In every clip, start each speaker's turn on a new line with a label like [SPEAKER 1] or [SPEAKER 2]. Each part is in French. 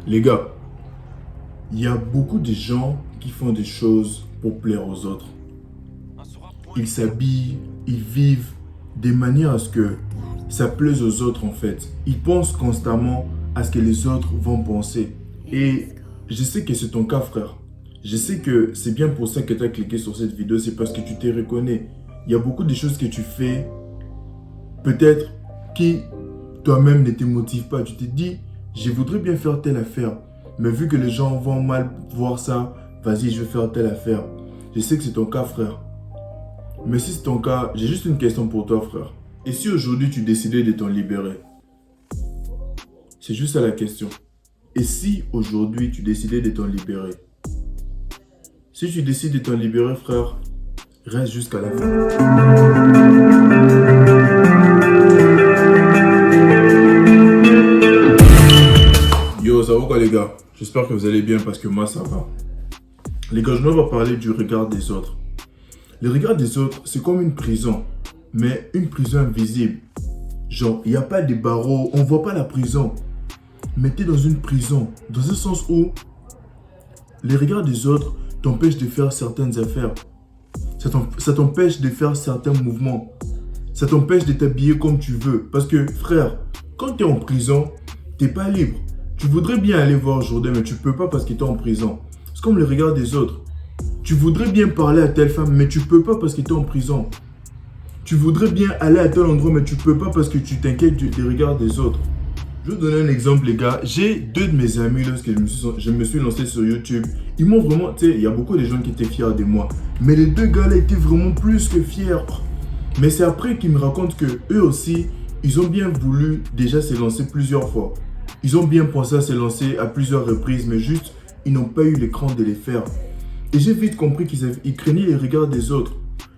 [SPEAKER 1] Les gars, il y a beaucoup de gens qui font des choses pour plaire aux autres. Ils s'habillent, ils vivent de manière à ce que ça plaise aux autres en fait. Ils pensent constamment à ce que les autres vont penser. Et je sais que c'est ton cas frère. Je sais que c'est bien pour ça que tu as cliqué sur cette vidéo, c'est parce que tu te reconnais. Il y a beaucoup de choses que tu fais, peut-être, qui toi-même ne te motivent pas. Tu te dis, je voudrais bien faire telle affaire, mais vu que les gens vont mal voir ça, vas-y, je vais faire telle affaire. Je sais que c'est ton cas, frère. Mais si c'est ton cas, j'ai juste une question pour toi, frère. Et si aujourd'hui tu décidais de t'en libérer? C'est juste ça la question. Et si aujourd'hui tu décidais de t'en libérer? Si tu décides de t'en libérer, frère, reste jusqu'à la fin. Yo, ça va quoi les gars? J'espère que vous allez bien parce que moi ça va. Les gars, je vais parler du regard des autres. Le regard des autres, c'est comme une prison, mais une prison invisible. Genre, il n'y a pas de barreaux, on ne voit pas la prison. Mais tu es dans une prison, dans un sens où les regards des autres t'empêchent de faire certaines affaires. Ça t'empêche de faire certains mouvements. Ça t'empêche de t'habiller comme tu veux. Parce que, frère, quand tu es en prison, tu n'es pas libre. Tu voudrais bien aller voir Jourdain, mais tu ne peux pas parce qu'il est en prison. C'est comme le regard des autres. Tu voudrais bien parler à telle femme, mais tu ne peux pas parce qu'il est en prison. Tu voudrais bien aller à tel endroit, mais tu ne peux pas parce que tu t'inquiètes des regards des autres. Je vais vous donner un exemple, les gars. J'ai deux de mes amis, lorsque je me suis lancé sur YouTube, ils m'ont vraiment, tu sais, il y a beaucoup de gens qui étaient fiers de moi. Mais les deux gars-là étaient vraiment plus que fiers. Mais c'est après qu'ils me racontent que eux aussi, ils ont bien voulu déjà se lancer plusieurs fois. Ils ont bien pensé à se lancer à plusieurs reprises, mais juste, ils n'ont pas eu l'écran de les faire. Et j'ai vite compris qu'ils craignaient les regards des autres.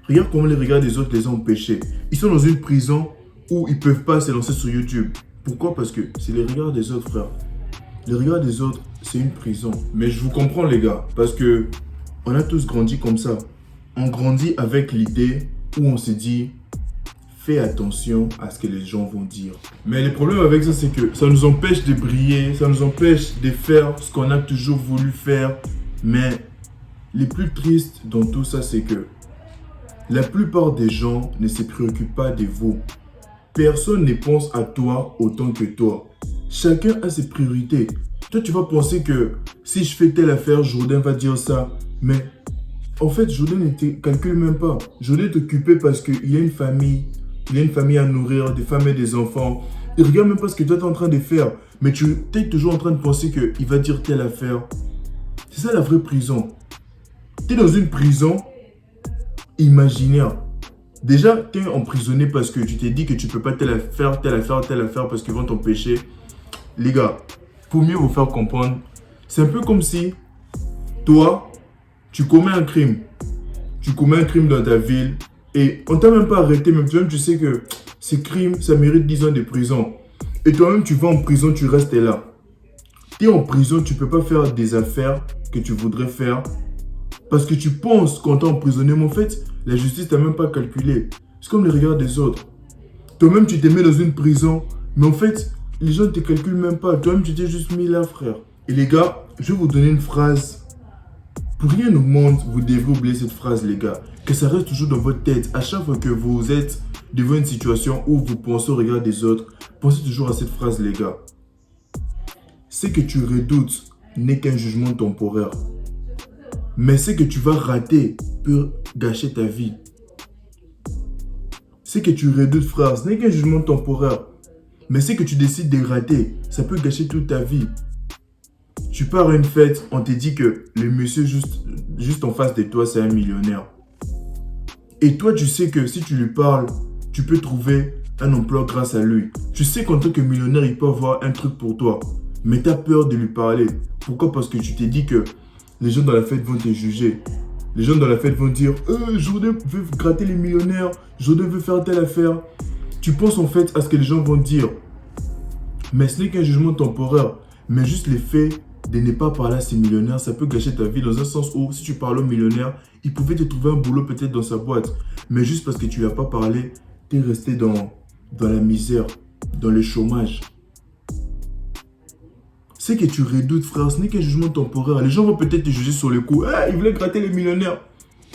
[SPEAKER 1] Regarde comment les regards des autres les ont empêchés. Ils sont dans une prison où ils ne peuvent pas se lancer sur YouTube. Pourquoi? Parce que c'est les regards des autres, frère. Les regards des autres, c'est une prison. Mais je vous comprends, les gars, parce que on a tous grandi comme ça. On grandit avec l'idée où on se dit, fais attention à ce que les gens vont dire. Mais le problème avec ça, c'est que ça nous empêche de briller, ça nous empêche de faire ce qu'on a toujours voulu faire. Mais le plus triste dans tout ça, c'est que la plupart des gens ne se préoccupent pas de vous. Personne ne pense à toi autant que toi. Chacun a ses priorités. Toi, tu vas penser que si je fais telle affaire, Jourdain va dire ça. Mais en fait, Jourdain ne te calcule même pas. Jourdain est occupé parce qu'il a une famille. Il a une famille à nourrir, des femmes et des enfants. Il regarde même pas ce que toi tu es en train de faire. Mais tu es toujours en train de penser qu'il va dire telle affaire. C'est ça la vraie prison. Tu es dans une prison imaginaire. Déjà, tu es emprisonné parce que tu t'es dit que tu ne peux pas telle affaire parce qu'ils vont t'empêcher. Les gars, pour mieux vous faire comprendre, c'est un peu comme si toi, tu commets un crime. Tu commets un crime dans ta ville et on t'a même pas arrêté. Même toi-même, tu sais que ce crime, ça mérite 10 ans de prison. Et toi-même, tu vas en prison, tu restes là. Tu es en prison, tu ne peux pas faire des affaires que tu voudrais faire parce que tu penses qu'on t'a emprisonné. Mais en fait, la justice t'a même pas calculé. C'est comme les regards des autres. Toi-même, tu t'es mis dans une prison. Mais en fait, les gens ne te calculent même pas. Toi-même, tu t'es juste mis là, frère. Et les gars, je vais vous donner une phrase. Pour rien au monde, vous devrez oublier cette phrase, les gars. Que ça reste toujours dans votre tête. À chaque fois que vous êtes devant une situation où vous pensez au regard des autres, pensez toujours à cette phrase, les gars. Ce que tu redoutes n'est qu'un jugement temporaire. Mais ce que tu vas rater peut gâcher ta vie. Ce que tu redoutes, frère, ce n'est qu'un jugement temporaire. Mais ce que tu décides de rater, ça peut gâcher toute ta vie. Tu pars à une fête, on te dit que le monsieur juste en face de toi, c'est un millionnaire. Et toi, tu sais que si tu lui parles, tu peux trouver un emploi grâce à lui. Tu sais qu'en tant que millionnaire, il peut avoir un truc pour toi. Mais tu as peur de lui parler. Pourquoi? Parce que tu t'es dit que les gens dans la fête vont te juger. Les gens dans la fête vont dire Jourdain veut gratter les millionnaires, Jourdain veut faire telle affaire. Tu penses en fait à ce que les gens vont dire. Mais ce n'est qu'un jugement temporaire. Mais juste le fait de ne pas parler à ces millionnaires, ça peut gâcher ta vie dans un sens où si tu parles au millionnaire, il pouvait te trouver un boulot peut-être dans sa boîte. Mais juste parce que tu ne lui as pas parlé, tu es resté dans la misère, dans le chômage. Ce que tu redoutes, frère, ce n'est qu'un jugement temporaire. Les gens vont peut-être te juger sur le coup. Ah, ils voulaient gratter les millionnaires.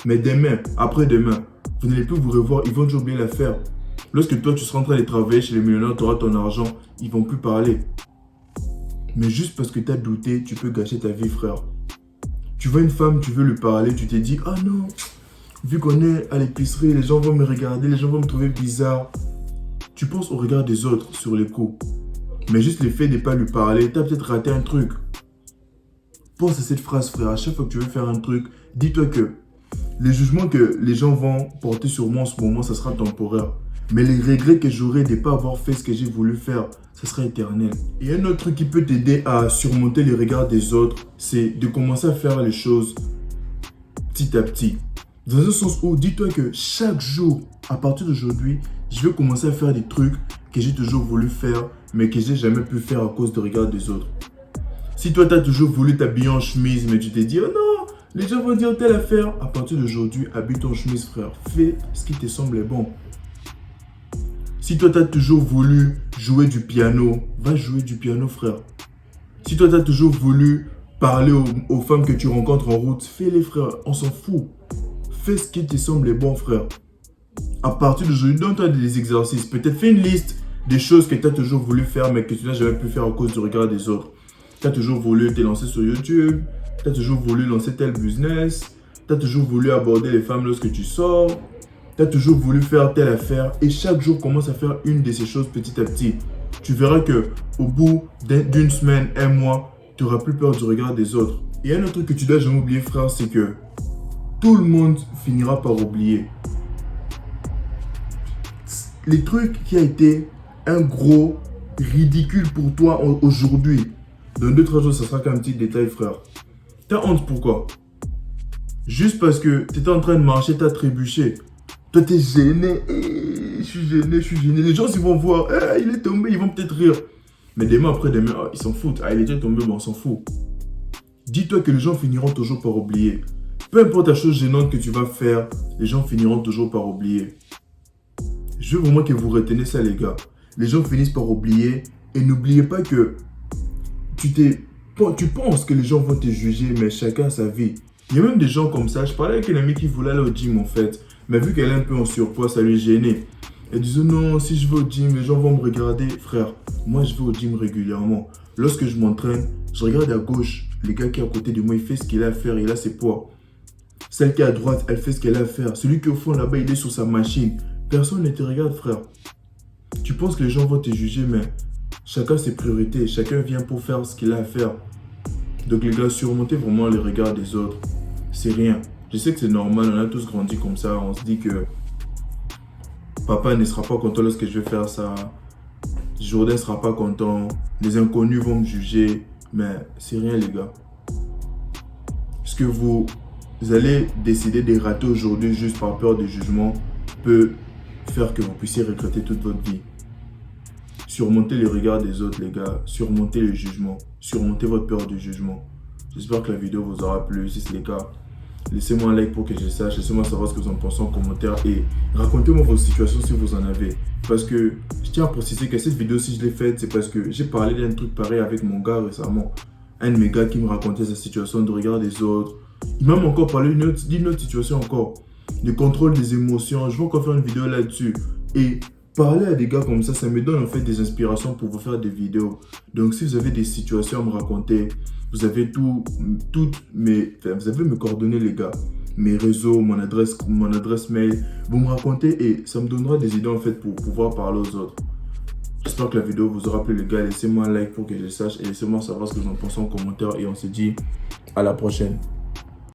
[SPEAKER 1] Mais demain, après-demain, vous n'allez plus vous revoir, ils vont déjà oublier l'affaire. Lorsque toi, tu seras en train de travailler chez les millionnaires, tu auras ton argent, ils vont plus parler. Mais juste parce que tu as douté, tu peux gâcher ta vie, frère. Tu vois une femme, tu veux lui parler, tu te dis, ah non, vu qu'on est à l'épicerie, les gens vont me regarder, les gens vont me trouver bizarre. Tu penses au regard des autres sur les coups. Mais juste le fait de ne pas lui parler, tu as peut-être raté un truc. Pense à cette phrase, frère. À chaque fois que tu veux faire un truc, dis-toi que les jugements que les gens vont porter sur moi en ce moment, ça sera temporaire. Mais les regrets que j'aurai de ne pas avoir fait ce que j'ai voulu faire, ça sera éternel. Et un autre truc qui peut t'aider à surmonter les regards des autres, c'est de commencer à faire les choses petit à petit. Dans un sens où, dis-toi que chaque jour, à partir d'aujourd'hui, je vais commencer à faire des trucs que j'ai toujours voulu faire, mais que j'ai jamais pu faire à cause du regard des autres. Si toi, tu as toujours voulu t'habiller en chemise, mais tu t'es dit, oh non, les gens vont dire telle affaire. À partir d'aujourd'hui, habille ton chemise, frère. Fais ce qui te semble bon. Si toi, tu as toujours voulu jouer du piano, va jouer du piano, frère. Si toi, tu as toujours voulu parler aux femmes que tu rencontres en route, fais-les, frère. On s'en fout. Fais ce qui te semble bon, frère. À partir d'aujourd'hui, donne-toi des exercices. Peut-être fais une liste des choses que tu as toujours voulu faire, mais que tu n'as jamais pu faire à cause du regard des autres. Tu as toujours voulu te lancer sur YouTube. Tu as toujours voulu lancer tel business. Tu as toujours voulu aborder les femmes lorsque tu sors. Tu as toujours voulu faire telle affaire. Et chaque jour, commence à faire une de ces choses petit à petit. Tu verras qu'au bout d'une semaine, un mois, tu n'auras plus peur du regard des autres. Et un autre truc que tu dois jamais oublier, frère, c'est que tout le monde finira par oublier. Les trucs qui a été un gros ridicule pour toi aujourd'hui, dans 2-3 jours, ça sera qu'un petit détail, frère. T'as honte pourquoi? Juste parce que tu étais en train de marcher, t'as trébuché. Toi, t'es gêné. Je suis gêné, je suis gêné. Les gens, ils vont voir. Il est tombé, ils vont peut-être rire. Mais demain, après-demain, ils s'en foutent. Il est déjà tombé, mais on s'en fout. Dis-toi que les gens finiront toujours par oublier. Peu importe la chose gênante que tu vas faire, les gens finiront toujours par oublier. Je veux vraiment que vous retenez ça, les gars. Les gens finissent par oublier. Et n'oubliez pas que tu penses que les gens vont te juger, mais chacun a sa vie. Il y a même des gens comme ça. Je parlais avec une amie qui voulait aller au gym, en fait. Mais vu qu'elle est un peu en surpoids, ça lui gênait. Elle disait non, si je vais au gym, les gens vont me regarder. Frère, moi je vais au gym régulièrement. Lorsque je m'entraîne, je regarde à gauche. Le gars qui est à côté de moi, il fait ce qu'il a à faire, il a ses poids. Celle qui est à droite, elle fait ce qu'elle a à faire. Celui qui est au fond là-bas, il est sur sa machine. Personne ne te regarde, frère. Tu penses que les gens vont te juger, mais chacun a ses priorités. Chacun vient pour faire ce qu'il a à faire. Donc les gars, surmontez vraiment les regards des autres. C'est rien. Je sais que c'est normal, on a tous grandi comme ça. On se dit que papa ne sera pas content lorsque je vais faire ça. Jourdain ne sera pas content. Les inconnus vont me juger. Mais c'est rien, les gars. Ce que vous allez décider de rater aujourd'hui juste par peur de jugement peut faire que vous puissiez regretter toute votre vie. Surmontez les regards des autres, les gars. Surmontez le jugement. Surmontez votre peur du jugement. J'espère que la vidéo vous aura plu. Si c'est le cas, laissez-moi un like pour que je sache. Laissez-moi savoir ce que vous en pensez en commentaire. Et racontez-moi votre situation si vous en avez. Parce que je tiens à préciser que cette vidéo, si je l'ai faite, c'est parce que j'ai parlé d'un truc pareil avec mon gars récemment. Un de mes gars qui me racontait sa situation de regard des autres. Il m'a même encore parlé d'une autre situation encore. De contrôle des émotions. Je vais encore faire une vidéo là-dessus. Et parler à des gars comme ça me donne en fait des inspirations pour vous faire des vidéos. Donc si vous avez des situations à me raconter, vous avez vous avez mes coordonnées, les gars. Mes réseaux, mon adresse mail. Vous me racontez et ça me donnera des idées en fait pour pouvoir parler aux autres. J'espère que la vidéo vous aura plu, les gars. Laissez-moi un like pour que je sache et laissez-moi savoir ce que vous en pensez en commentaire. Et on se dit à la prochaine.